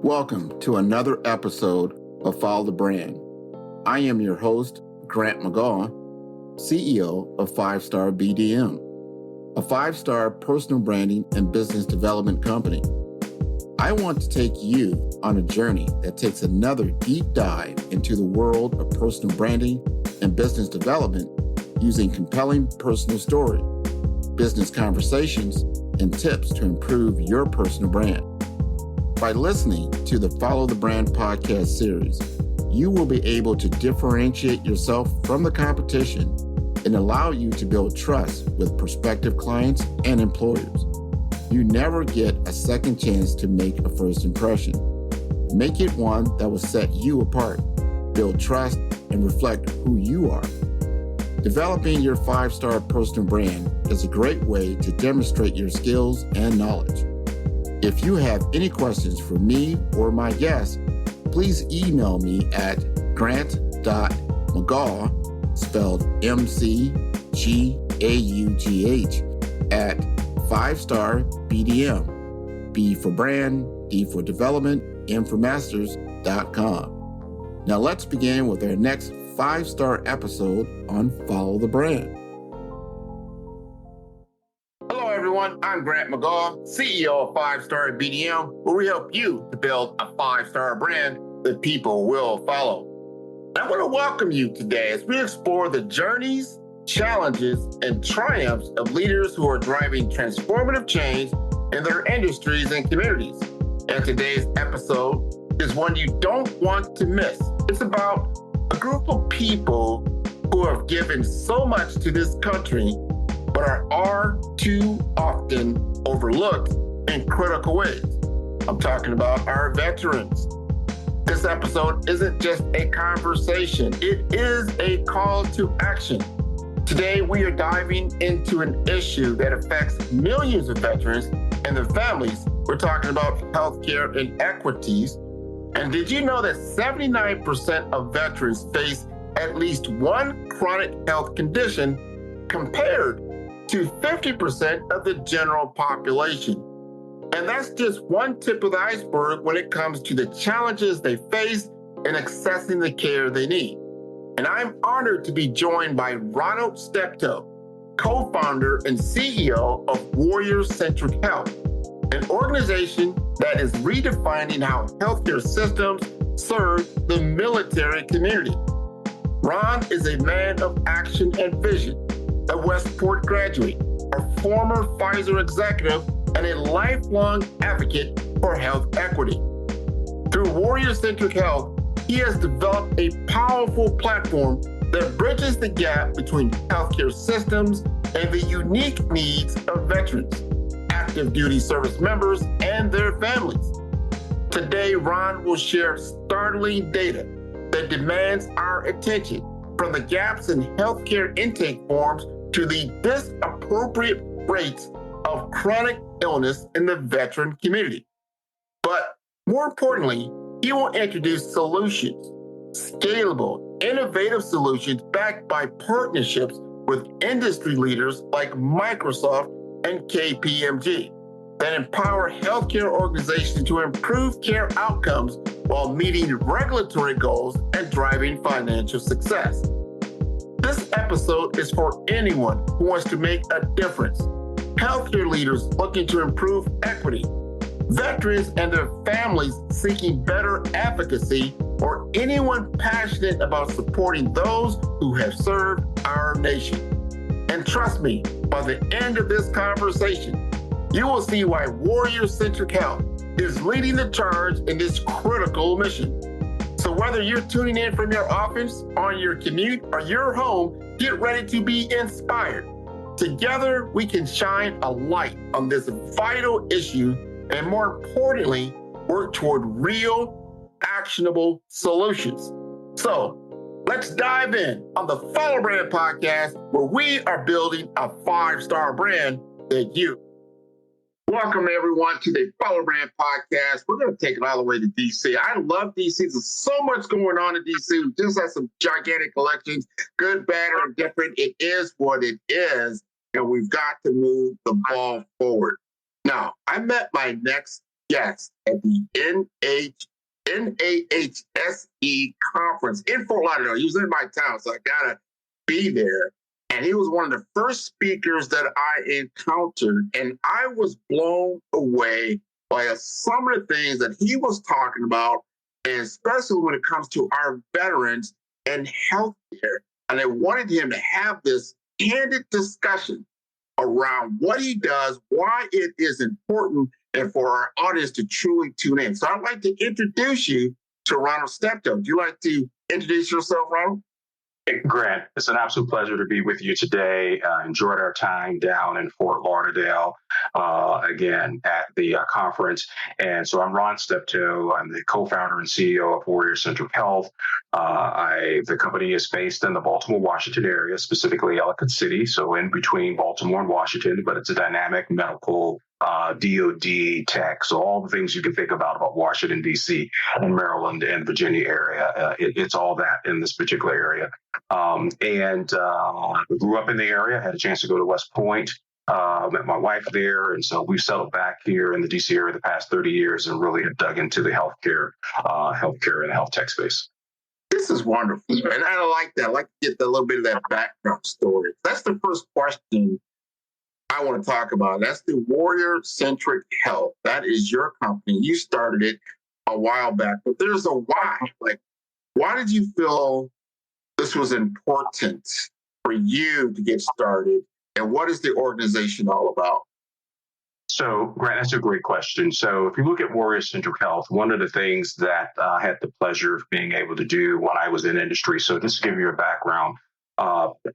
Welcome to another episode of Follow the Brand. I am your host, Grant McGaw, CEO of 5-Star BDM, a 5-star personal branding and business development company. I want to take you on a journey that takes another deep dive into the world of personal branding and business development using compelling personal story, business conversations, and tips to improve your personal brand. By listening to the Follow the Brand podcast series, you will be able to differentiate yourself from the competition and allow you to build trust with prospective clients and employers. You never get a second chance to make a first impression. Make it one that will set you apart, build trust, and reflect who you are. Developing your 5-star personal brand is a great way to demonstrate your skills and knowledge. If you have any questions for me or my guests, please email me at grant.mcgaugh, spelled M-C-G-A-U-G-H, at 5-star BDM, B for brand, D for development, M for masters.com. Now let's begin with our next 5-star episode on Follow the Brand. Hello everyone, I'm Grant McGaugh, CEO of 5-Star BDM, where we help you to build a 5-star brand that people will follow. I want to welcome you today as we explore the journeys, challenges, and triumphs of leaders who are driving transformative change in their industries and communities. And today's episode is one you don't want to miss. It's about a group of people who have given so much to this country, but are too often overlooked in critical ways. I'm talking about our veterans. This episode isn't just a conversation, it is a call to action. Today, we are diving into an issue that affects millions of veterans and their families. We're talking about healthcare inequities. And did you know that 79% of veterans face at least one chronic health condition compared to 50% of the general population? And that's just one tip of the iceberg when it comes to the challenges they face in accessing the care they need. And I'm honored to be joined by Ronald Steptoe, co-founder and CEO of Centric Health, an organization that is redefining how healthcare systems serve the military community. Ron is a man of action and vision, a Westport graduate, a former Pfizer executive, and a lifelong advocate for health equity. Through Centric Health, he has developed a powerful platform that bridges the gap between healthcare systems and the unique needs of veterans, active duty service members, and their families. Today, Ron will share startling data that demands our attention, from the gaps in healthcare intake forms to the disappropriate rates of chronic illness in the veteran community. But more importantly, he will introduce solutions, scalable, innovative solutions backed by partnerships with industry leaders like Microsoft and KPMG that empower healthcare organizations to improve care outcomes while meeting regulatory goals and driving financial success. This episode is for anyone who wants to make a difference, healthcare leaders looking to improve equity, veterans and their families seeking better advocacy, or anyone passionate about supporting those who have served our nation. And trust me, by the end of this conversation, you will see why Centric Health is leading the charge in this critical mission. So whether you're tuning in from your office, on your commute, or your home, get ready to be inspired. Together, we can shine a light on this vital issue and, more importantly, work toward real, actionable solutions. So let's dive in on the Follow Brand podcast, where we are building a 5-star brand that you. Welcome, everyone, to the Follow Brand podcast. We're going to take it all the way to D.C. I love D.C. There's so much going on in D.C. We just had some gigantic elections, good, bad, or different. It is what it is, and we've got to move the ball forward. Now, I met my next guest at the NAHSE conference in Fort Lauderdale. He was in my town, so I gotta be there. And he was one of the first speakers that I encountered, and I was blown away by some of the things that he was talking about, and especially when it comes to our veterans and healthcare. And I wanted him to have this candid discussion around what he does, why it is important, and for our audience to truly tune in. So I'd like to introduce you to Ronald Steptoe. Would you like to introduce yourself, Ronald? Hey, Grant, it's an absolute pleasure to be with you today. Enjoyed our time down in Fort Lauderdale, again, at the conference. And so I'm Ron Steptoe. I'm the co-founder and CEO of Warrior Centric Health. The company is based in the Baltimore, Washington area, specifically Ellicott City, so in between Baltimore and Washington, but it's a dynamic medical DOD tech, so all the things you can think about Washington, D.C., and Maryland and Virginia area. It's all that in this particular area. Grew up in the area, had a chance to go to West Point, met my wife there, and so we've settled back here in the D.C. area the past 30 years and really have dug into the healthcare and health tech space. This is wonderful, and I like that. I like to get a little bit of that background story. That's the first question I want to talk about. That's the Warrior Centric Health. That is your company. You started it a while back, but there's a why. Like, why did you feel this was important for you to get started? And what is the organization all about? So, Grant, that's a great question. So if you look at Warrior Centric Health, one of the things that I had the pleasure of being able to do when I was in industry, so just to give you a background,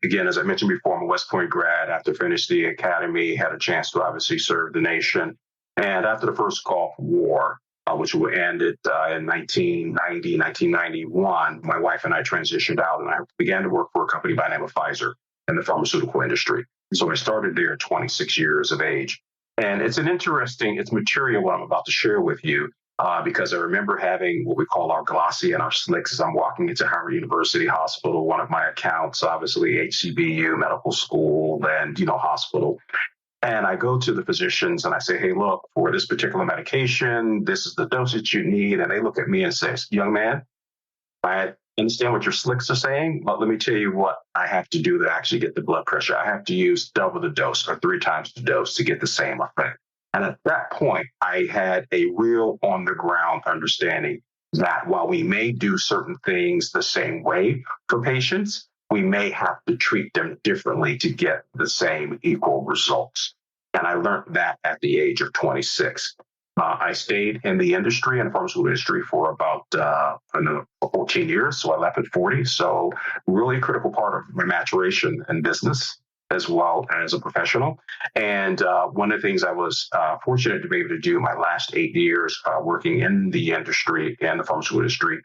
again, as I mentioned before, I'm a West Point grad. After finished the academy, had a chance to obviously serve the nation. And after the first Gulf War, which ended in 1991, my wife and I transitioned out and I began to work for a company by the name of Pfizer in the pharmaceutical industry. So I started there at 26 years of age. And it's material what I'm about to share with you, because I remember having what we call our glossy and our slicks as I'm walking into Howard University Hospital, one of my accounts, obviously HCBU, medical school, and, hospital. And I go to the physicians and I say, hey, look, for this particular medication, this is the dosage you need. And they look at me and say, young man, I understand what your slicks are saying, but let me tell you what I have to do to actually get the blood pressure. I have to use double the dose or 3 times the dose to get the same effect. And at that point, I had a real on-the-ground understanding that while we may do certain things the same way for patients, we may have to treat them differently to get the same equal results. And I learned that at the age of 26. I stayed in the industry, in the pharmaceutical industry, for about 14 years. So I left at 40. So really a critical part of my maturation in business as well as a professional. And one of the things I was fortunate to be able to do my last 8 years working in the industry and the pharmaceutical industry,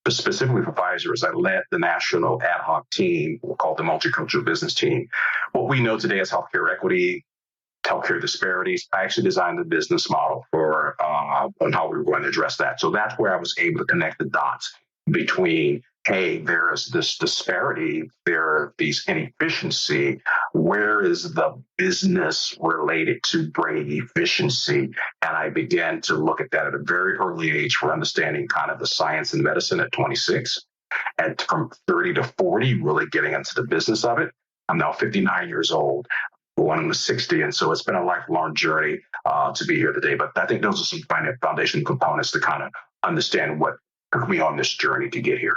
specifically for Pfizer, is I led the national ad hoc team called the Multicultural Business Team. What we know today as healthcare equity, healthcare disparities. I actually designed the business model for on how we were going to address that. So that's where I was able to connect the dots between, hey, there is this disparity, there are these inefficiency. Where is the business related to bringing efficiency? And I began to look at that at a very early age for understanding kind of the science and medicine at 26. And from 30 to 40, really getting into the business of it. I'm now 59 years old. One was 60, and so it's been a lifelong journey to be here today. But I think those are some foundational components to kind of understand what took me on this journey to get here.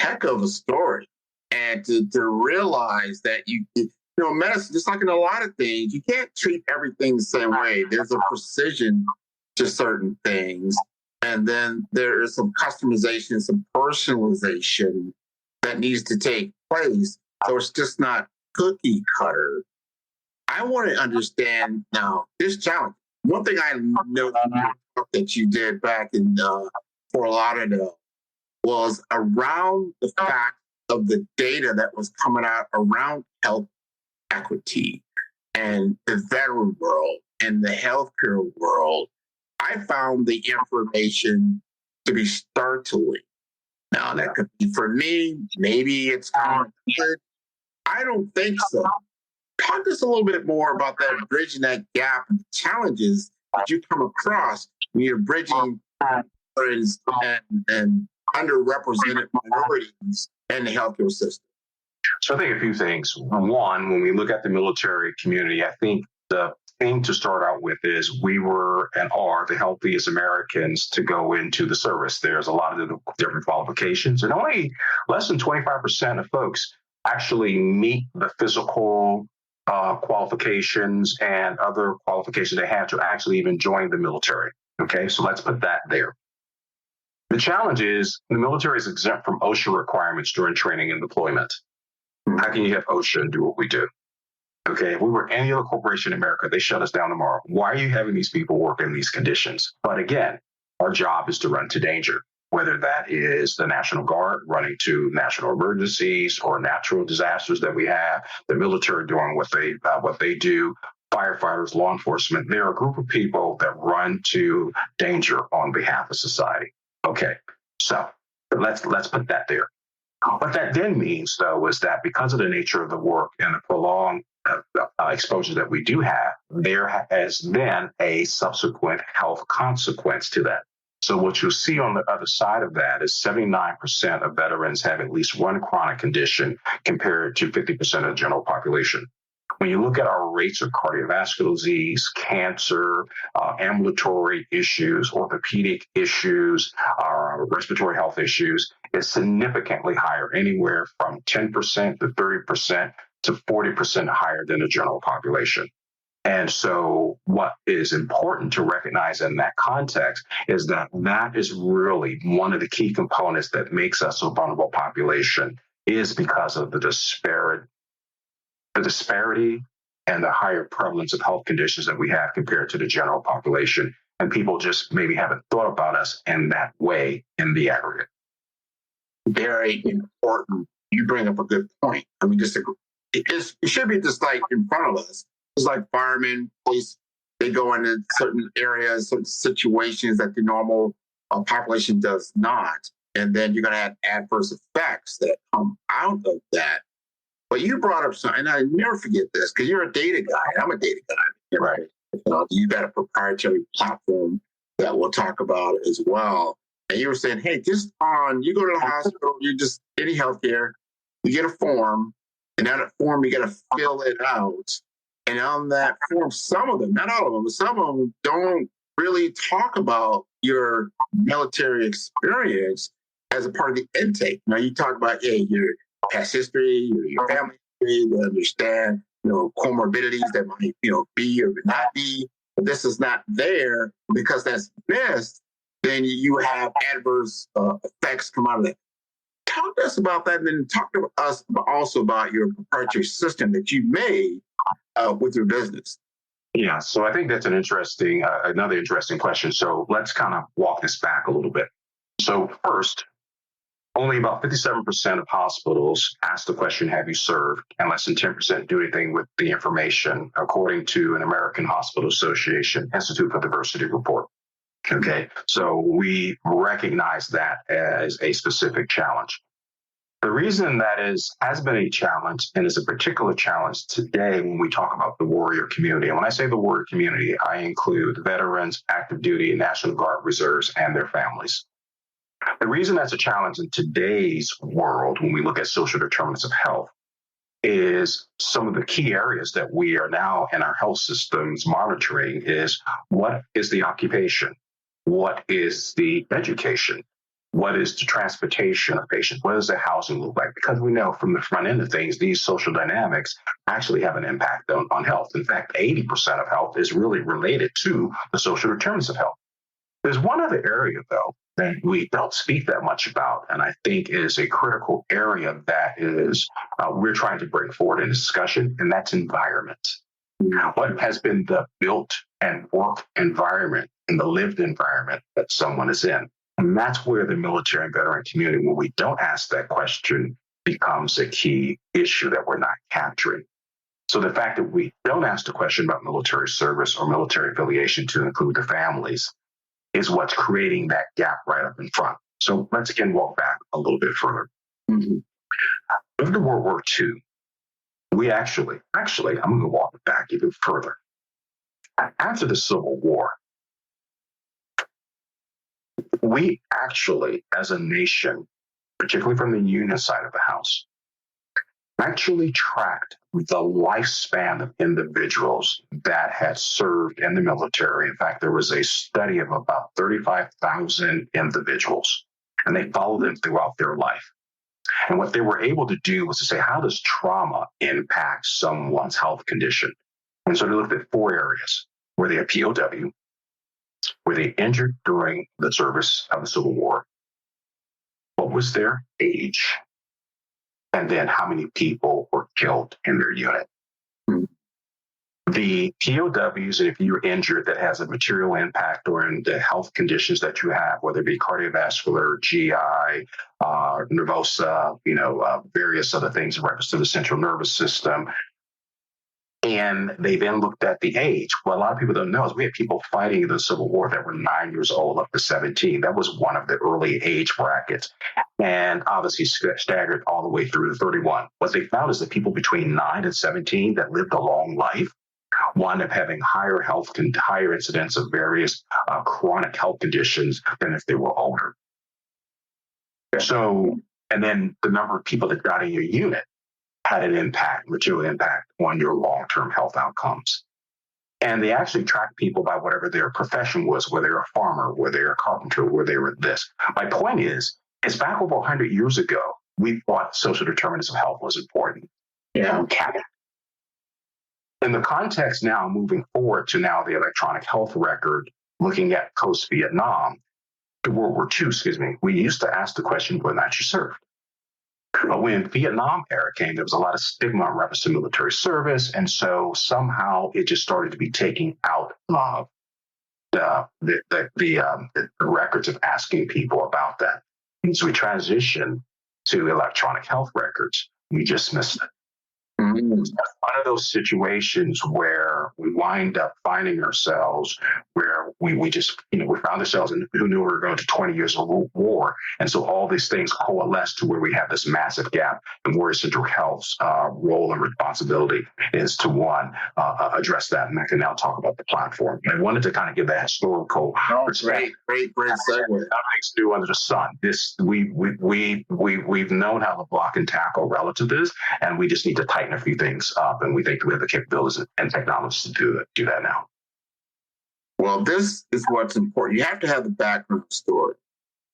Heck of a story, and to realize that medicine, just like in a lot of things, you can't treat everything the same way. There's a precision to certain things, and then there is some customization, some personalization that needs to take place. So it's just not cookie cutter. I want to understand now this challenge. One thing I know that you did back in Fort Lauderdale was around the fact of the data that was coming out around health equity and the veteran world and the healthcare world. I found the information to be startling. Now, that could be for me. Maybe it's good. I don't think so. Talk to us a little bit more about that, bridging that gap and the challenges that you come across You're bridging minorities and underrepresented minorities in the healthcare system. So I think a few things. One, when we look at the military community, I think the thing to start out with is we were and are the healthiest Americans to go into the service. There's a lot of different qualifications, and only less than 25% of folks actually meet the physical qualifications and other qualifications they have to actually even join the military. Okay, so let's put that there. The challenge is the military is exempt from OSHA requirements during training and deployment. How can you have OSHA and do what we do? Okay, if we were any other corporation in America, they shut us down tomorrow. Why are you having these people work in these conditions? But again, our job is to run to danger, whether that is the National Guard running to national emergencies or natural disasters that we have, the military doing what they do, firefighters, law enforcement. They're a group of people that run to danger on behalf of society. Okay, so let's put that there. What that then means, though, is that because of the nature of the work and the prolonged exposure that we do have, there has then a subsequent health consequence to that. So what you'll see on the other side of that is 79% of veterans have at least one chronic condition compared to 50% of the general population. When you look at our rates of cardiovascular disease, cancer, ambulatory issues, orthopedic issues, respiratory health issues, it's significantly higher, anywhere from 10% to 30% to 40% higher than the general population. And so what is important to recognize in that context is that that is really one of the key components that makes us a vulnerable population, is because of the disparity and the higher prevalence of health conditions that we have compared to the general population. And people just maybe haven't thought about us in that way in the aggregate. Very important. You bring up a good point. I mean, it should be just like in front of us. It's like firemen, police, they go into certain areas, certain situations that the normal population does not. And then you're going to have adverse effects that come out of that. But you brought up something, and I never forget this, because you're a data guy. I'm a data guy. Right. You got a proprietary platform that we'll talk about as well. And you were saying, hey, you go to the hospital, you just any healthcare, you get a form, and on that form, you got to fill it out. And on that form, some of them, not all of them, but some of them don't really talk about your military experience as a part of the intake. Now, you talk about, your past history, your family history, to understand, comorbidities that might, be or not be. But this is not there because that's missed. Then you have adverse effects come out of that. Talk to us about that, and then talk to us also about your proprietary system that you made with your business. Yeah, so I think that's another interesting question. So let's kind of walk this back a little bit. So first, only about 57% of hospitals ask the question, have you served? And less than 10% do anything with the information, according to an American Hospital Association Institute for Diversity report. Okay, so we recognize that as a specific challenge. The reason that has been a challenge, and is a particular challenge today when we talk about the warrior community. And when I say the warrior community, I include veterans, active duty, National Guard reserves, and their families. The reason that's a challenge in today's world, when we look at social determinants of health, is some of the key areas that we are now in our health systems monitoring is, what is the occupation? What is the education? What is the transportation of patients? What does the housing look like? Because we know from the front end of things, these social dynamics actually have an impact on health. In fact, 80% of health is really related to the social determinants of health. There's one other area, though, that we don't speak that much about, and I think is a critical area that is we're trying to bring forward in discussion, and that's environment. What has been the built and work environment and the lived environment that someone is in? And that's where the military and veteran community, when we don't ask that question, becomes a key issue that we're not capturing. So the fact that we don't ask the question about military service or military affiliation to include the families is what's creating that gap right up in front. So let's again walk back a little bit further. After World War II, we actually, I'm going to walk it back even further. After the Civil War, We actually, as a nation, particularly from the union side of the house, actually tracked the lifespan of individuals that had served in the military. In fact, there was a study of about 35,000 individuals, and they followed them throughout their life. And what they were able to do was to say, how does trauma impact someone's health condition? And so they looked at 4 areas. Were they a POW? Were they injured during the service of the Civil War? What was their age? And then how many people were killed in their unit? The POWs, and if you're injured that has a material impact or in the health conditions that you have, whether it be cardiovascular, GI, nervosa, various other things in reference to the central nervous system. And they then looked at the age. What a lot of people don't know is we had people fighting in the Civil War that were 9 years old up to 17. That was one of the early age brackets. And obviously staggered all the way through to 31. What they found is that people between 9 and 17 that lived a long life wound up having higher incidence of various chronic health conditions than if they were older. So, and then the number of people that got in your unit had an material impact on your long-term health outcomes. And they actually tracked people by whatever their profession was, whether they're a farmer, whether they're a carpenter, whether they were this. My point is back over 100 years ago, we thought social determinants of health was important. Yeah. In the context now, moving forward to now the electronic health record, looking at post-Vietnam, to World War II, we used to ask the question whether or not you served. But when Vietnam era came, there was a lot of stigma in reference to military service, and so somehow it just started to be taken out of the records of asking people about that. And so we transitioned to electronic health records. We just missed it. It's one of those situations where we wind up finding ourselves where we just, we found ourselves and who knew we were going to 20 years of war. And so all these things coalesce to where we have this massive gap and where Centric Health's role and responsibility is to address that. And I can now talk about the platform. And I wanted to kind of give that historical perspective. Great segue. Nothing's new under the sun. We've known how to block and tackle relative to this, and we just need to tighten a few things up, and we think we have the capabilities and technologies to do that now. Well, this is what's important. You have to have the background story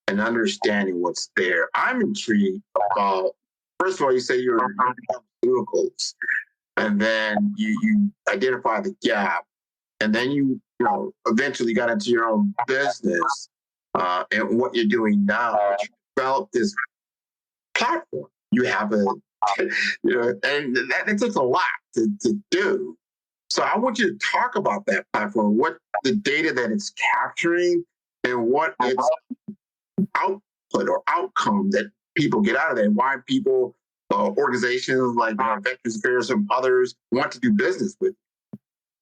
and understanding what's there. I'm intrigued about, first of all, you say you're in pharmaceuticals, and then you identify the gap, and then you eventually got into your own business and what you're doing now. You developed this platform. You have and that takes a lot to do. So I want you to talk about that platform, what the data that it's capturing and what its output or outcome that people get out of that, and why people, organizations like Veterans Affairs and others want to do business with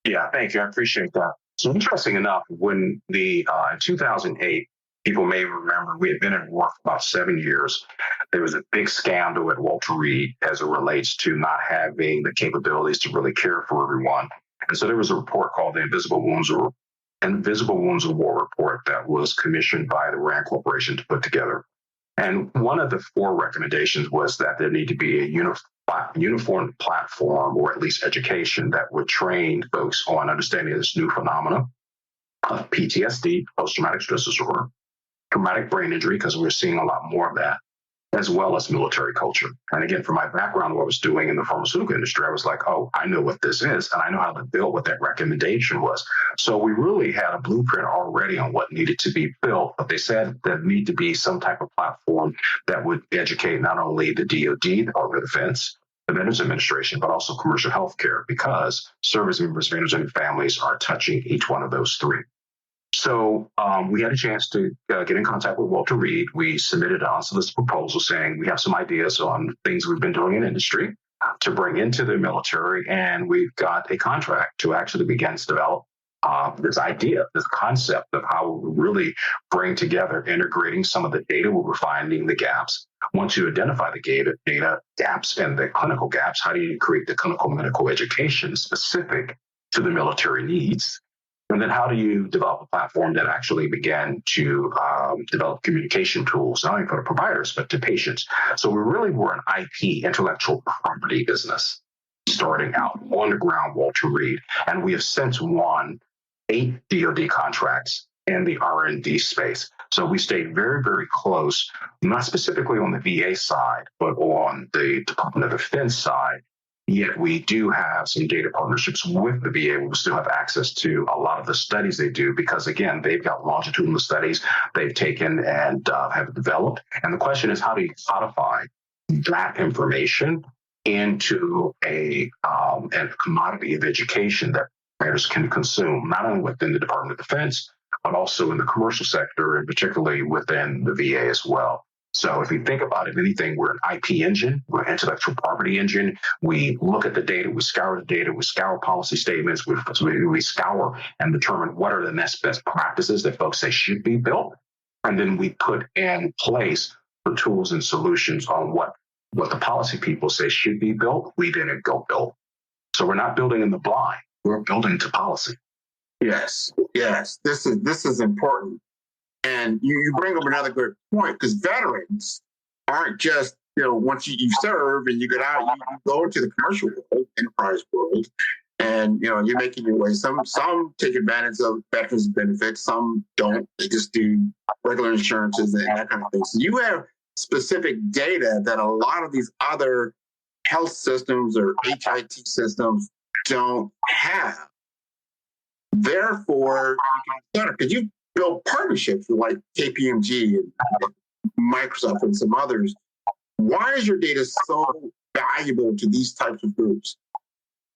you. Yeah, thank you. I appreciate that. So interesting enough, when in 2008, people may remember we had been at war for about 7 years. There was a big scandal at Walter Reed as it relates to not having the capabilities to really care for everyone. And so there was a report called the Invisible Wounds of War report that was commissioned by the RAND Corporation to put together. And one of the 4 recommendations was that there need to be a uniform platform, or at least education, that would train folks on understanding this new phenomena of PTSD, post-traumatic stress disorder, traumatic brain injury, because we're seeing a lot more of that, as well as military culture. And again, from my background, what I was doing in the pharmaceutical industry, I was like, oh, I know what this is, and I know how to build what that recommendation was. So we really had a blueprint already on what needed to be built, but they said there need to be some type of platform that would educate not only the DoD, the Department of Defense, the Veterans Administration, but also commercial healthcare, because service members, veterans, and families are touching each one of those 3. So we had a chance to get in contact with Walter Reed. We submitted an unsolicited proposal saying we have some ideas on things we've been doing in industry to bring into the military, and we've got a contract to actually begin to develop this idea, this concept of how we really bring together integrating some of the data where we're finding the gaps. Once you identify the data gaps and the clinical gaps, how do you create the clinical medical education specific to the military needs? And then how do you develop a platform that actually began to develop communication tools, not only for the providers, but to patients? So we really were an IP, intellectual property business, starting out on the ground, Walter Reed. And we have since won 8 DoD contracts in the R&D space. So we stayed very, very close, not specifically on the VA side, but on the Department of Defense side. Yet we do have some data partnerships with the VA. We still have access to a lot of the studies they do because, again, they've got longitudinal studies they've taken and have developed. And the question is, how do you codify that information into a commodity of education that providers can consume, not only within the Department of Defense, but also in the commercial sector and particularly within the VA as well. So if you think about it, anything, we're an IP engine, we're an intellectual property engine. We look at the data, we scour the data, we scour policy statements, we scour and determine what are the next best practices that folks say should be built. And then we put in place the tools and solutions on what the policy people say should be built. We didn't go build. So we're not building in the blind, we're building to policy. Yes, this is important. And you bring up another good point, because veterans aren't just, once you serve and you get out, you go into the commercial world, enterprise world, and, you're making your way. Some take advantage of veterans benefits, some don't. They just do regular insurances and that kind of thing. So you have specific data that a lot of these other health systems or HIT systems don't have. Therefore, because you build partnerships with like KPMG and Microsoft and some others. Why is your data so valuable to these types of groups?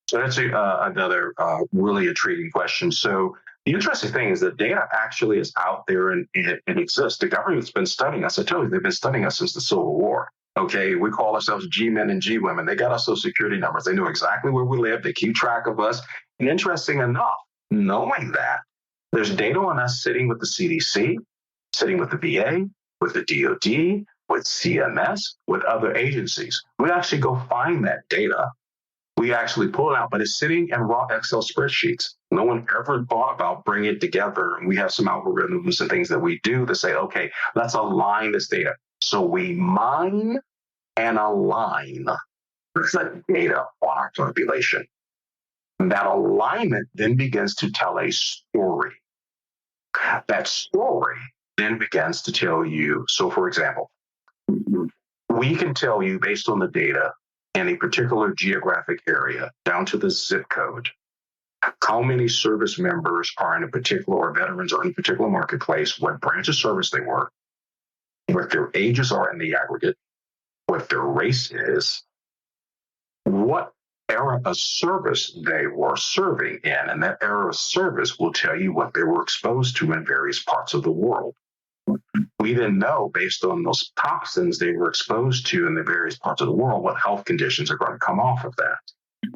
So that's another really intriguing question. So the interesting thing is that data actually is out there and it exists. The government's been studying us. I tell you, they've been studying us since the Civil War. Okay, we call ourselves G-men and G-women. They got our social security numbers. They know exactly where we live. They keep track of us. And interesting enough, knowing that, there's data on us sitting with the CDC, sitting with the VA, with the DoD, with CMS, with other agencies. We actually go find that data. We actually pull it out, but it's sitting in raw Excel spreadsheets. No one ever thought about bringing it together. And we have some algorithms and things that we do to say, okay, let's align this data. So we mine and align the data on our population. That alignment then begins to tell a story. That story then begins to tell you, so for example, we can tell you based on the data in a particular geographic area down to the zip code, how many service members are in a particular, or veterans are in a particular marketplace, what branch of service they work, what their ages are in the aggregate, what their race is, what era of service they were serving in, and that era of service will tell you what they were exposed to in various parts of the world. We then know, based on those toxins they were exposed to in the various parts of the world, what health conditions are going to come off of that.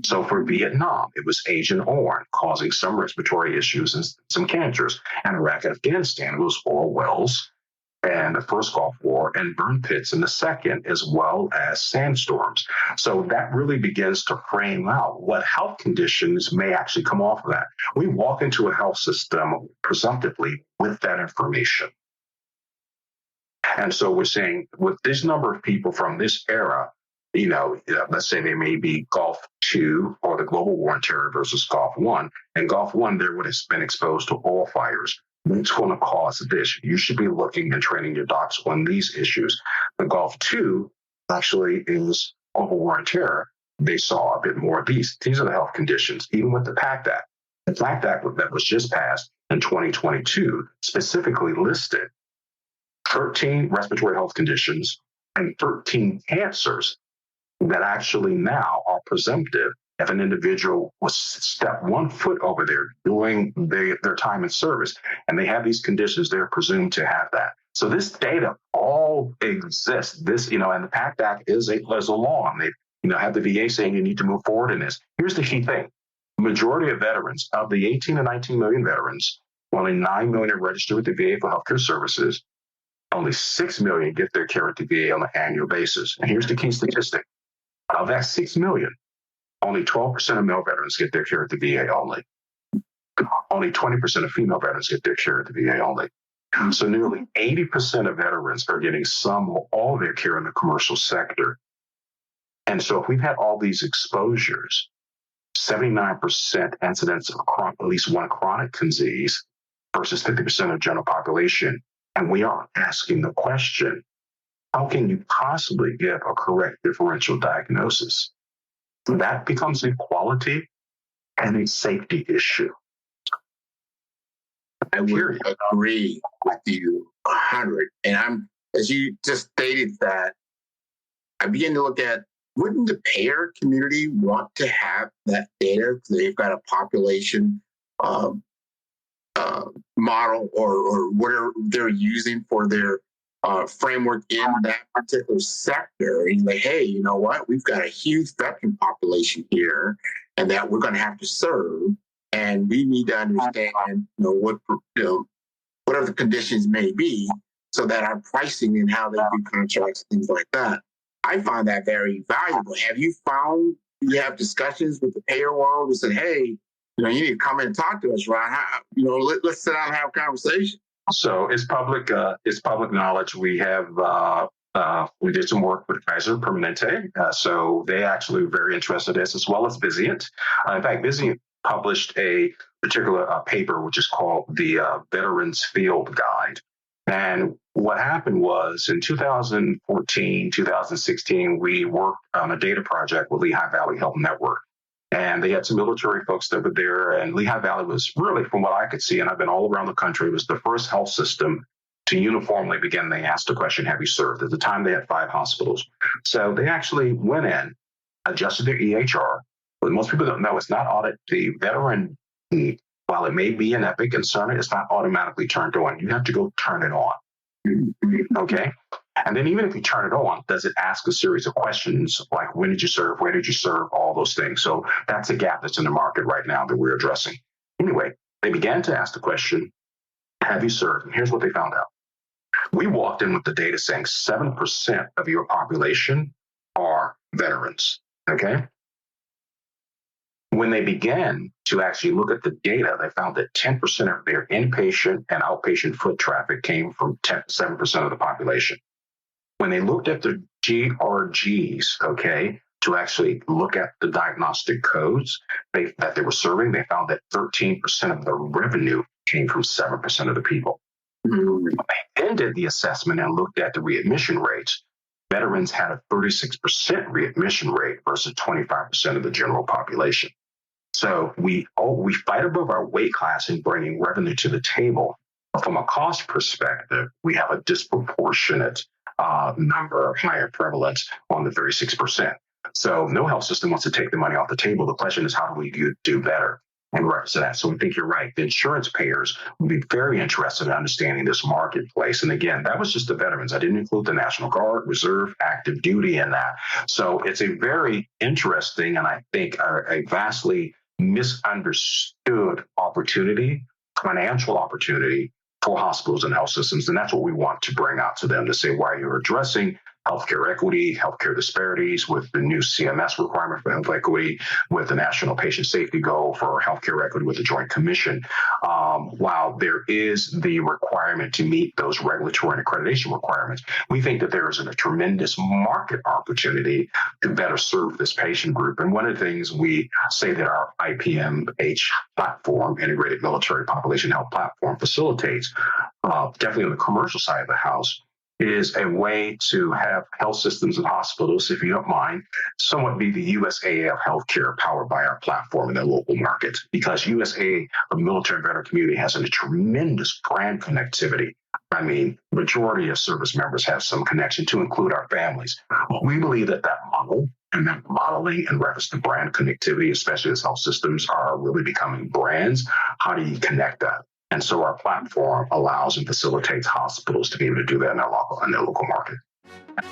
So for Vietnam, it was Agent Orange causing some respiratory issues and some cancers. And Iraq and Afghanistan, it was oil wells and the first Gulf War and burn pits in the second, as well as sandstorms. So that really begins to frame out what health conditions may actually come off of that. We walk into a health system presumptively with that information. And so we're saying with this number of people from this era, let's say they may be Gulf II or the global war on terror versus Gulf I. And Gulf I, they would have been exposed to oil fires. It's going to cause this. You should be looking and training your docs on these issues. The Gulf II actually is global war on terror. They saw a bit more of these. These are the health conditions, even with the PACT Act. The PACT Act that was just passed in 2022 specifically listed 13 respiratory health conditions and 13 cancers that actually now are presumptive if an individual was step 1 foot over there during their time in service, and they have these conditions, they're presumed to have that. So this data all exists. This, and the PACT Act is a law, and they, have the VA saying you need to move forward in this. Here's the key thing: the majority of veterans, of the 18 to 19 million veterans, only 9 million are registered with the VA for healthcare services. Only 6 million get their care at the VA on an annual basis. And here's the key statistic: of that 6 million, only 12% of male veterans get their care at the VA only. Only 20% of female veterans get their care at the VA only. So nearly 80% of veterans are getting some or all their care in the commercial sector. And so if we've had all these exposures, 79% incidence of at least one chronic disease versus 50% of general population. And we are asking the question, how can you possibly give a correct differential diagnosis? That becomes a quality and a safety issue. I would agree with you 100. And as you just stated that, I begin to look at, wouldn't the payer community want to have that data? They've got a population model or whatever they're using for their framework in that particular sector. And like, hey, you know what? We've got a huge veteran population here, and that we're going to have to serve. And we need to understand, whatever the conditions may be, so that our pricing and how they do contracts, things like that. I find that very valuable. Have you found you have discussions with the payer world and said, hey, you need to come in and talk to us, Ron? Let's sit down and have a conversation. So it's public knowledge. We have we did some work with Kaiser Permanente. So they actually were very interested in this, as well as Vizient. In fact, Vizient published a particular paper, which is called the Veterans Field Guide. And what happened was in 2014, 2016, we worked on a data project with Lehigh Valley Health Network. And they had some military folks that were there. And Lehigh Valley was really, from what I could see, and I've been all around the country, was the first health system to uniformly begin. They asked the question, have you served? At the time, they had 5 hospitals. So they actually went in, adjusted their EHR. But most people don't know, it's not audit. The veteran, while it may be an Epic and Cerner, it's not automatically turned on. You have to go turn it on. Okay? And then even if you turn it on, does it ask a series of questions like, when did you serve? Where did you serve? All those things. So that's a gap that's in the market right now that we're addressing. Anyway, they began to ask the question, have you served? And here's what they found out. We walked in with the data saying 7% of your population are veterans. Okay? When they began to actually look at the data, they found that 10% of their inpatient and outpatient foot traffic came from 7% of the population. When they looked at the GRGs, okay, to actually look at the diagnostic codes that they were serving, they found that 13% of the revenue came from 7% of the people. When they then did the assessment and looked at the readmission rates, veterans had a 36% readmission rate versus 25% of the general population. So we fight above our weight class in bringing revenue to the table. But from a cost perspective, we have a disproportionate number of higher prevalence on the 36%. So no health system wants to take the money off the table. The question is, how do we do better in reference to that? So we think you're right. The insurance payers would be very interested in understanding this marketplace. And again, that was just the veterans. I didn't include the National Guard, Reserve, active duty in that. So it's a very interesting and I think a vastly misunderstood opportunity, financial opportunity for hospitals and health systems. And that's what we want to bring out to them to say why you're addressing healthcare equity, healthcare disparities with the new CMS requirement for health equity, with the National Patient Safety Goal for healthcare equity with the Joint Commission. While there is the requirement to meet those regulatory and accreditation requirements, we think that there is a tremendous market opportunity to better serve this patient group. And one of the things we say that our IPMH platform, Integrated Military Population Health Platform, facilitates, definitely on the commercial side of the house, is a way to have health systems and hospitals, if you don't mind, somewhat be the USAA of healthcare powered by our platform in their local markets. Because USAA, the military veteran community, has a tremendous brand connectivity. I mean, majority of service members have some connection to include our families. We believe that model and that modeling and reference to brand connectivity, especially as health systems are really becoming brands, how do you connect that? And so our platform allows and facilitates hospitals to be able to do that in their local market.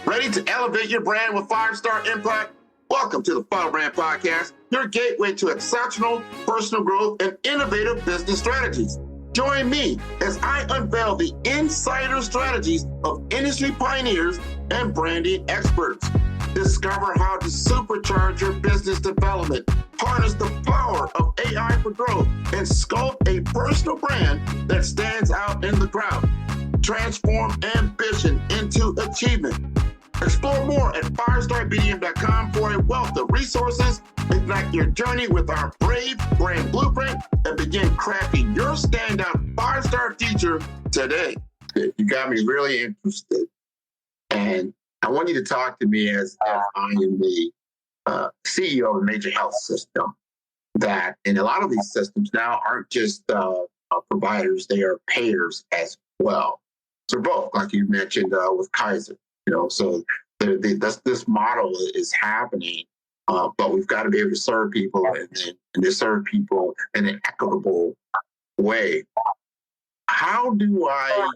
Ready to elevate your brand with 5-star impact? Welcome to the Funnel Brand Podcast, your gateway to exceptional personal growth and innovative business strategies. Join me as I unveil the insider strategies of industry pioneers and branding experts. Discover how to supercharge your business development, harness the power of AI for growth, and sculpt a personal brand that stands out in the crowd. Transform ambition into achievement. Explore more at firestarBDM.com for a wealth of resources. Ignite your journey with our Brave Brand Blueprint and begin crafting your standout 5-star future today. You got me really interested. And I want you to talk to me as I am the CEO of a major health system, that in a lot of these systems now aren't just providers, they are payers as well. So both, like you mentioned with Kaiser, so this model is happening, but we've got to be able to serve people and to serve people in an equitable way. How do I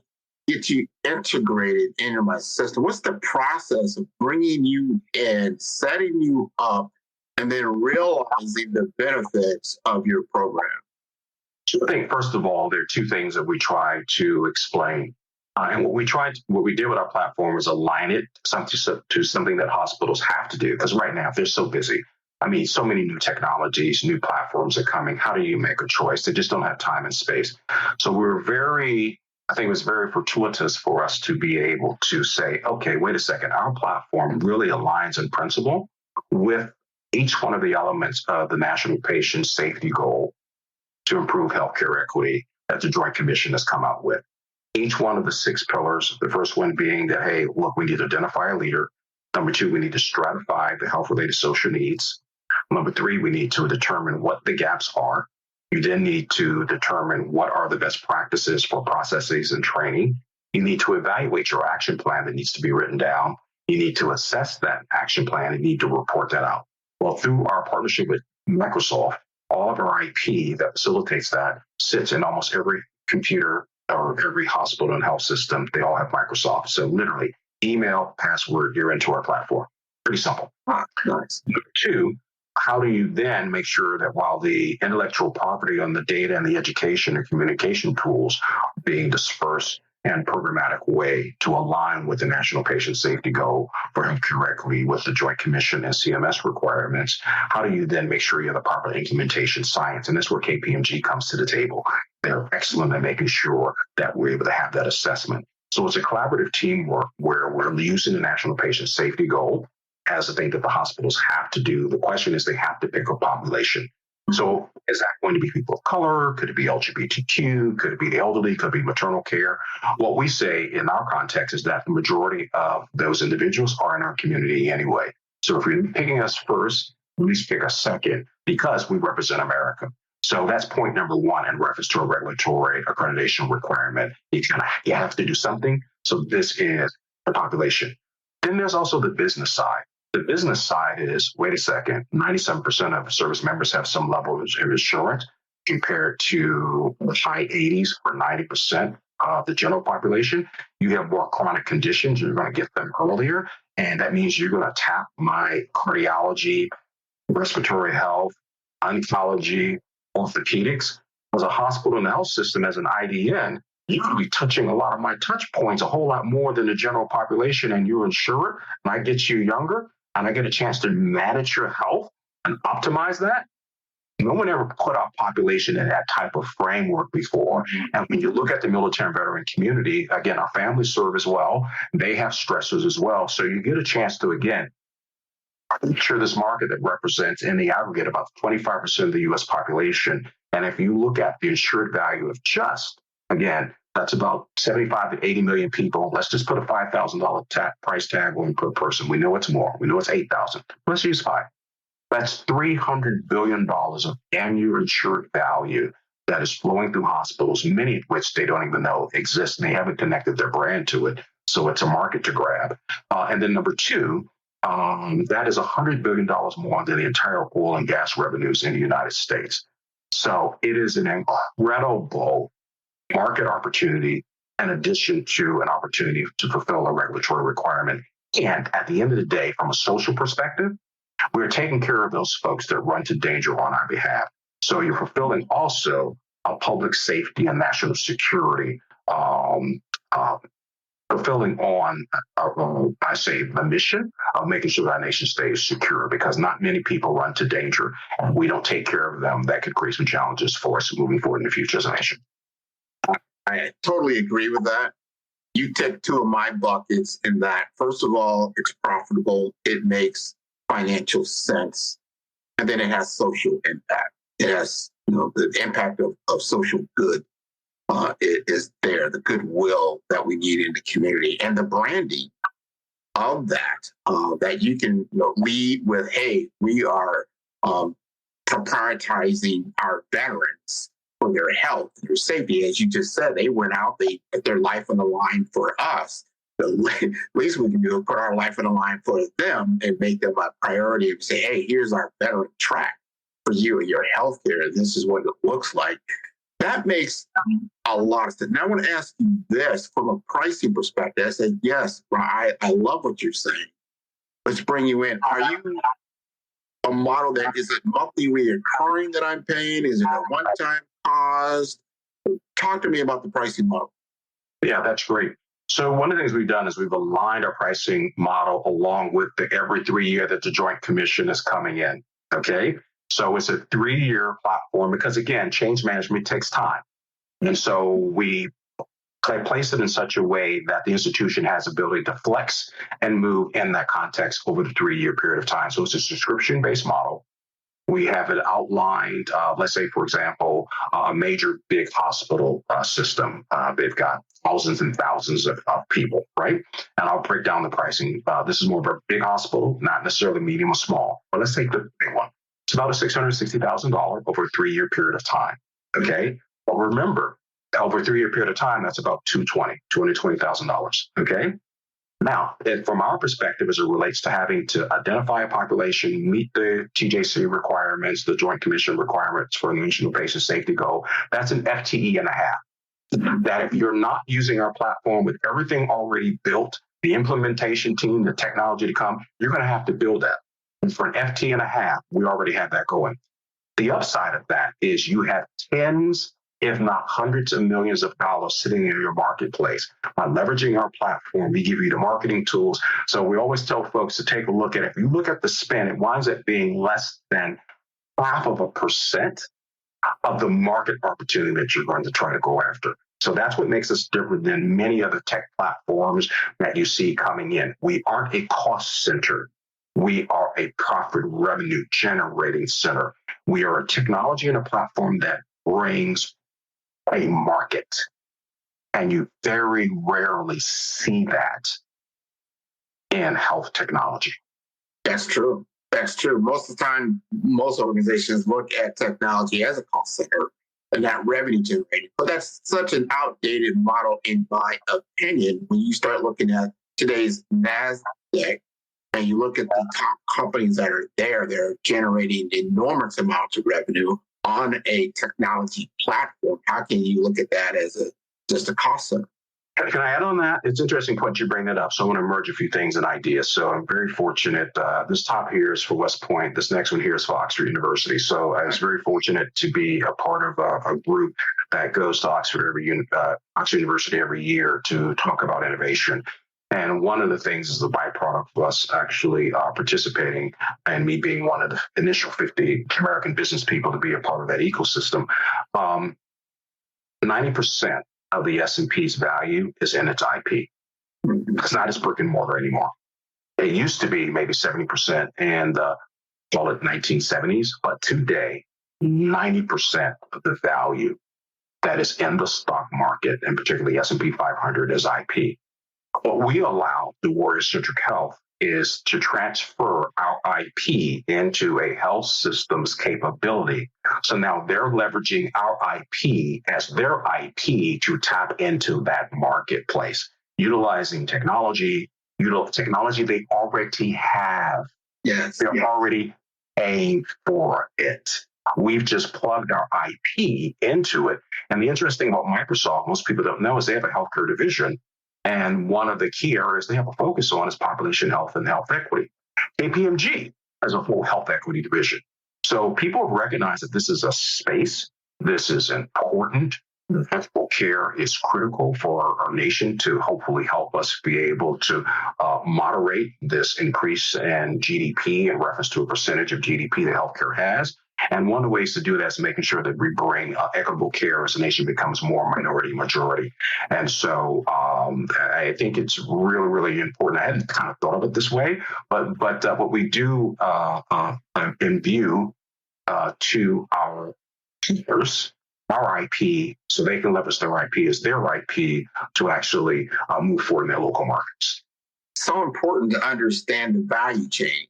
get you integrated into my system? What's the process of bringing you in, setting you up, and then realizing the benefits of your program? So I think, first of all, there are two things that we try to explain. And what we did with our platform was align it to something that hospitals have to do. Because right now, they're so busy. I mean, so many new technologies, new platforms are coming. How do you make a choice? They just don't have time and space. So I think it was very fortuitous for us to be able to say, okay, wait a second, our platform really aligns in principle with each one of the elements of the National Patient Safety Goal to improve healthcare equity that the Joint Commission has come out with. Each one of the 6 pillars, the first one being that, hey, look, we need to identify a leader. Number 2, we need to stratify the health-related social needs. Number 3, we need to determine what the gaps are. You then need to determine what are the best practices for processes and training. You need to evaluate your action plan that needs to be written down. You need to assess that action plan and need to report that out. Well, through our partnership with Microsoft, all of our IP that facilitates that sits in almost every computer or every hospital and health system. They all have Microsoft. So literally, email, password, you're into our platform. Pretty simple. Nice. Number 2, how do you then make sure that while the intellectual property on the data and the education and communication tools are being dispersed in a programmatic way to align with the National Patient Safety Goal for healthcare equity with the Joint Commission and CMS requirements, how do you then make sure you have the proper implementation science? And that's where KPMG comes to the table. They're excellent at making sure that we're able to have that assessment. So it's a collaborative teamwork where we're using the National Patient Safety Goal as a thing that the hospitals have to do. The question is, they have to pick a population. So is that going to be people of color? Could it be LGBTQ? Could it be the elderly? Could it be maternal care? What we say in our context is that the majority of those individuals are in our community anyway. So if you're picking us first, at least pick us second, because we represent America. So that's point number 1 in reference to a regulatory accreditation requirement. You have to do something. So this is the population. Then there's also the business side. The business side is, wait a second, 97% of service members have some level of insurance compared to the high 80s for 90% of the general population. You have more chronic conditions, you're going to get them earlier. And that means you're going to tap my cardiology, respiratory health, oncology, orthopedics. As a hospital and health system, as an IDN, you could be touching a lot of my touch points, a whole lot more than the general population, and you're insured, and I get you younger, and I get a chance to manage your health and optimize that. No one ever put our population in that type of framework before. And when you look at the military and veteran community, again, our families serve as well. They have stressors as well. So you get a chance to, again, picture this market that represents in the aggregate about 25% of the U.S. population. And if you look at the insured value of just, again, that's about 75 to 80 million people. Let's just put a $5,000 price tag on per person. We know it's more. We know it's 8,000. Let's use 5. That's $300 billion of annual insured value that is flowing through hospitals, many of which they don't even know exist, and they haven't connected their brand to it. So it's a market to grab. And then number 2, that is $100 billion more than the entire oil and gas revenues in the United States. So it is an incredible market opportunity in addition to an opportunity to fulfill a regulatory requirement. And at the end of the day, from a social perspective, we're taking care of those folks that run to danger on our behalf. So you're fulfilling also a public safety and national security fulfilling on, I say, the mission of making sure our nation stays secure, because not many people run to danger, and we don't take care of them. That could create some challenges for us moving forward in the future as a nation. I totally agree with that. You tick two of my buckets in that. First of all, it's profitable. It makes financial sense. And then it has social impact. It has, the impact of social good is there, the goodwill that we need in the community, and the branding of that, that you can lead with, hey, we are prioritizing our veterans for their health, their safety. As you just said, they went out, they put their life on the line for us. The least we can do is put our life on the line for them and make them a priority and say, hey, here's our veteran track for you and your health care. This is what it looks like. That makes a lot of sense. Now I want to ask you this from a pricing perspective. I said, yes, I love what you're saying. Let's bring you in. Are you a model that is it monthly recurring that I'm paying? Is it a one-time cost? Talk to me about the pricing model. Yeah, that's great. So one of the things we've done is we've aligned our pricing model along with the every 3 year that the Joint Commission is coming in. Okay. So it's a 3-year platform because, again, change management takes time. And so we place it in such a way that the institution has ability to flex and move in that context over the 3-year period of time. So it's a subscription-based model. We have it outlined, let's say, for example, a major big hospital system. They've got thousands and thousands of people, right? And I'll break down the pricing. This is more of a big hospital, not necessarily medium or small, but let's take the big one. It's about a $660,000 over a 3-year period of time, okay? But remember, over a 3-year period of time, that's about $220,000, okay? Now, from our perspective, as it relates to having to identify a population, meet the TJC requirements, the Joint Commission requirements for the National Patient Safety Goal, that's an FTE and a half. That if you're not using our platform with everything already built, the implementation team, the technology to come, you're going to have to build that. And for an FTE and a half, we already have that going. The upside of that is you have tens, if not hundreds of millions of dollars sitting in your marketplace. By leveraging our platform, we give you the marketing tools. So we always tell folks to take a look at it. If you look at the spend, it winds up being less than 0.5% of the market opportunity that you're going to try to go after. So that's what makes us different than many other tech platforms that you see coming in. We aren't a cost center. We are a profit revenue generating center. We are a technology and a platform that brings a market. And you very rarely see that in health technology. That's true. That's true. Most of the time, most organizations look at technology as a cost center and not revenue generating. But that's such an outdated model, in my opinion, when you start looking at today's NASDAQ and you look at the top companies that are there, they're generating enormous amounts of revenue on a technology platform. How can you look at that as just a cost center? Can I add on that? It's interesting point you bring that up. So I want to merge a few things and ideas. So I'm very fortunate. This top here is for West Point. This next one here is for Oxford University. So I was very fortunate to be a part of a group that goes to Oxford University every year to talk about innovation. And one of the things is the byproduct of us actually participating and me being one of the initial 50 American business people to be a part of that ecosystem. 90% of the S&P's value is in its IP. It's not its brick and mortar anymore. It used to be maybe 70% and call it 1970s, but today, 90% of the value that is in the stock market, and particularly S&P 500, is IP. What we allow the Warriors Centric Health is to transfer our IP into a health system's capability. So now they're leveraging our IP as their IP to tap into that marketplace, utilizing technology they already have. Yes. They're already paying for it. We've just plugged our IP into it. And the interesting thing about Microsoft, most people don't know, is they have a healthcare division. And one of the key areas they have a focus on is population health and health equity. KPMG has a full health equity division. So people have recognized that this is a space, this is important, Ethical care is critical for our nation to hopefully help us be able to moderate this increase in GDP in reference to a percentage of GDP that healthcare has. And one of the ways to do that is making sure that we bring equitable care as the nation becomes more minority majority. And so I think it's really, really important. I hadn't kind of thought of it this way, but what we do imbue to our peers, our IP, so they can leverage their IP as their IP to actually move forward in their local markets. So important to understand the value chain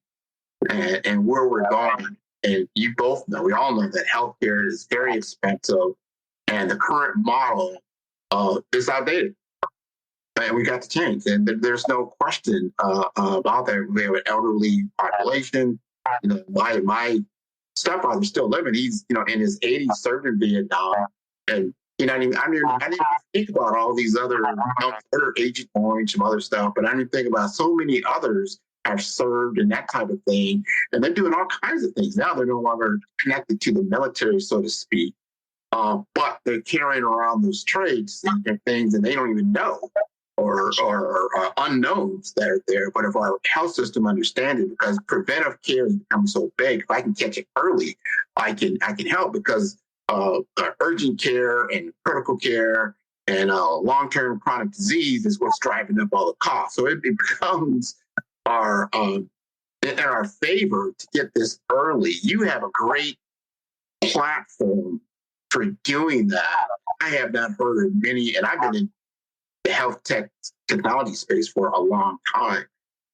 and where we're going. And you both know, we all know that healthcare is very expensive and the current model is outdated. And we got to change. And there's no question about that. We have an elderly population. You know, my stepfather's still living. He's, in his 80s, served in Vietnam. And, I didn't even think about all these other Agent Orange, some other stuff, but I didn't think about so many others have served and that type of thing. And they're doing all kinds of things. Now they're no longer connected to the military, so to speak. But they're carrying around those traits and things, and they don't even know or unknowns that are there. But if our health system understands it, because preventive care has become so big, if I can catch it early, I can help, because urgent care and critical care and long-term chronic disease is what's driving up all the costs. So it becomes in our favor to get this early. You have a great platform for doing that. I have not heard of many, and I've been in the health technology space for a long time.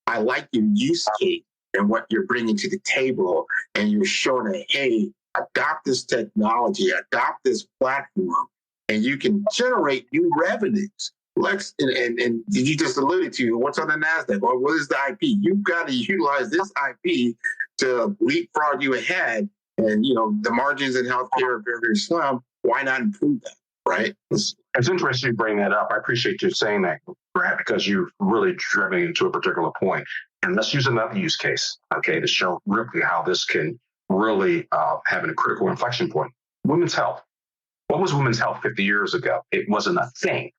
I like your use case and what you're bringing to the table, and you're showing that, hey, adopt this technology, adopt this platform, and you can generate new revenues. And you just alluded to what's on the NASDAQ, or what is the IP? You've got to utilize this IP to leapfrog you ahead. And, the margins in healthcare are very, very slim. Why not improve that, right? It's interesting you bring that up. I appreciate you saying that, Brad, because you've really driven into a particular point. And let's use another use case, okay, to show really how this can really have a critical inflection point. Women's health. What was women's health 50 years ago? It wasn't a thing.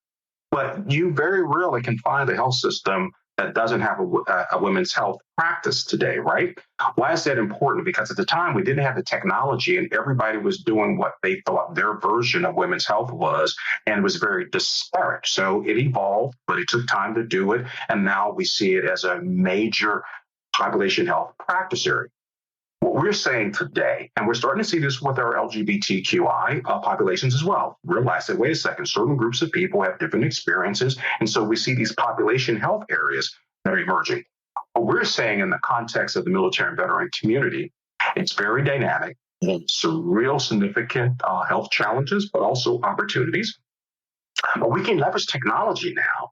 But you very rarely can find a health system that doesn't have a women's health practice today, right? Why is that important? Because at the time, we didn't have the technology, and everybody was doing what they thought their version of women's health was, and it was very disparate. So it evolved, but it took time to do it, and now we see it as a major population health practice area. What we're saying today, and we're starting to see this with our LGBTQI populations as well, realize that, wait a second, certain groups of people have different experiences. And so we see these population health areas that are emerging. What we're saying in the context of the military and veteran community, it's very dynamic, some real significant health challenges, but also opportunities. But we can leverage technology now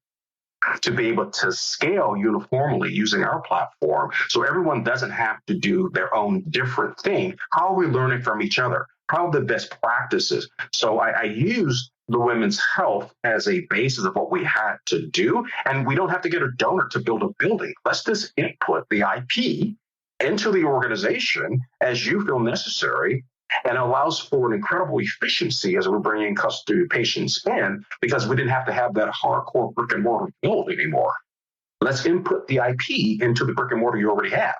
to be able to scale uniformly using our platform, so everyone doesn't have to do their own different thing. How are we learning from each other? How are the best practices? So I use the women's health as a basis of what we had to do, and we don't have to get a donor to build a building. Let's just input the IP into the organization as you feel necessary, and it allows for an incredible efficiency as we're bringing custody patients in, because we didn't have to have that hardcore brick and mortar build anymore. Let's input the IP into the brick and mortar you already have.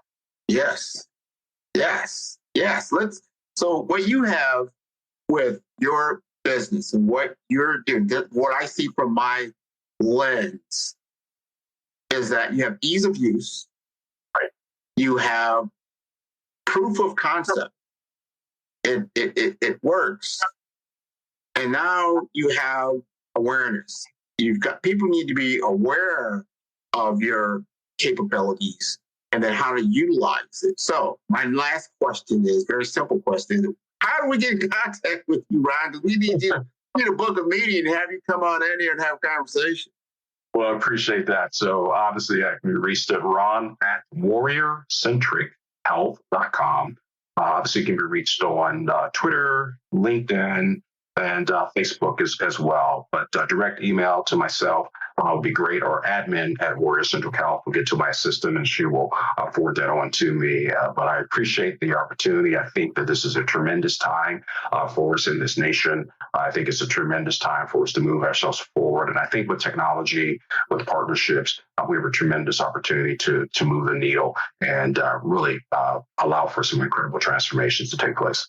Yes. So what you have with your business and what you're doing, what I see from my lens is that you have ease of use, right? You have proof of concept. It works. And now you have awareness. You've got people need to be aware of your capabilities and then how to utilize it. So my last question is very simple question. How do we get in contact with you, Ron? Because we need you to book a meeting and have you come on in here and have a conversation. Well, I appreciate that. So obviously I can be reached at ron@warriorcentrichealth.com. Obviously, you can be reached on Twitter, LinkedIn, and Facebook as well. But direct email to myself would be great, or admin at Warrior Centric Health will get to my assistant and she will forward that on to me. But I appreciate the opportunity. I think that this is a tremendous time for us in this nation. I think it's a tremendous time for us to move ourselves forward. And I think with technology, with partnerships, we have a tremendous opportunity to move the needle and really allow for some incredible transformations to take place.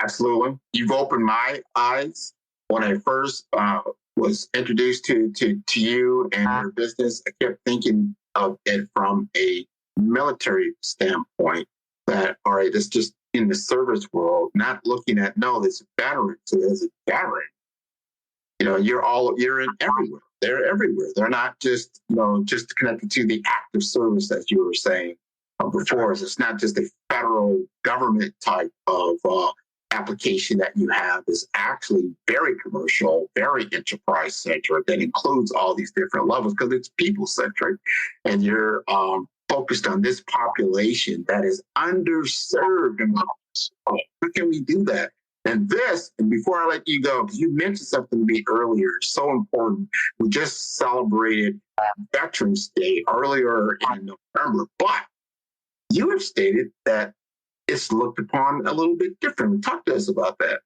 Absolutely. You've opened my eyes. When I first was introduced to you and your business, I kept thinking of it from a military standpoint that, all right, it's just in the service world, not looking at, no, there's a veteran. So there's a veteran. You're in everywhere. They're everywhere. They're not just, just connected to the active service that you were saying before. It's not just a federal government type of application that you have. Is actually very commercial, very enterprise centric, that includes all these different levels because it's people centric, and you're focused on this population that is underserved. And how can we do that? And before I let you go, because you mentioned something to me earlier, so important. We just celebrated Veterans Day earlier in November, but you have stated that it's looked upon a little bit differently. Talk to us about that.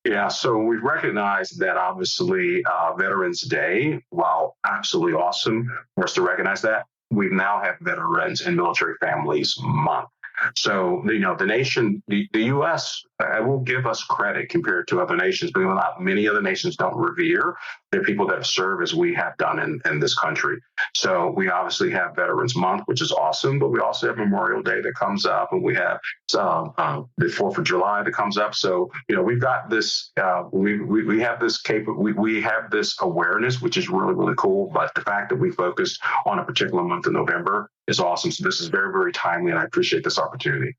Yeah, so we've recognized that obviously Veterans Day, while absolutely awesome for us to recognize that, we now have Veterans and Military Families Month. So, the nation, the U.S. Will give us credit compared to other nations, but many other nations don't revere the people that serve as we have done in this country. So we obviously have Veterans Month, which is awesome, but we also have Memorial Day that comes up, and we have the 4th of July that comes up. So, we've got this, we have this we have this awareness, which is really, really cool. But the fact that we focused on a particular month in November is awesome. So this is very, very timely, and I appreciate this opportunity.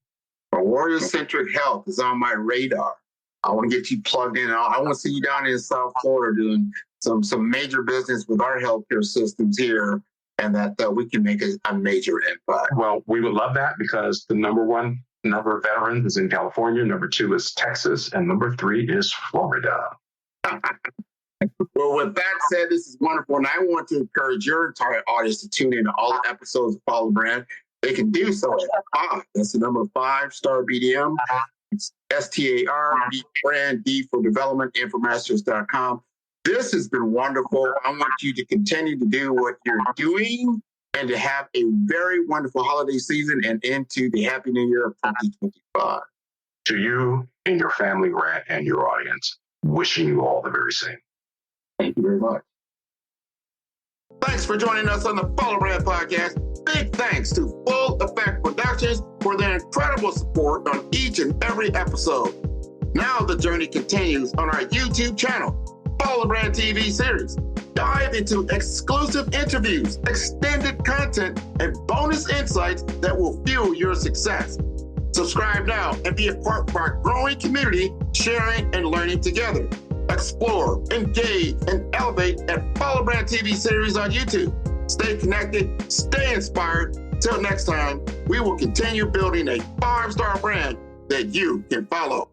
Warrior Centric Health is on my radar. I want to get you plugged in. I want to see you down in South Florida doing some major business with our healthcare systems here, and that we can make a major impact. Well, we would love that, because the number one number of veterans is in California, number 2 is Texas, and number 3 is Florida. Well, with that said, this is wonderful, and I want to encourage your entire audience to tune in to all the episodes of Follow the Brand. They can do so at 5. That's the number 5 star BDM. It's STAR, brand, D for development, infomasters.com. This has been wonderful. I want you to continue to do what you're doing and to have a very wonderful holiday season and into the Happy New Year of 2025. To you and your family, Grant, and your audience, wishing you all the very same. Thank you very much. Thanks for joining us on the Follow Brand Podcast. Big thanks to Full Effect Productions for their incredible support on each and every episode. Now the journey continues on our YouTube channel, Follow the Brand TV series. Dive into exclusive interviews, extended content, and bonus insights that will fuel your success. Subscribe now and be a part of our growing community, sharing and learning together. Explore, engage, and elevate at Follow Brand TV series on YouTube. Stay connected, stay inspired. Till next time, we will continue building a 5-star brand that you can follow.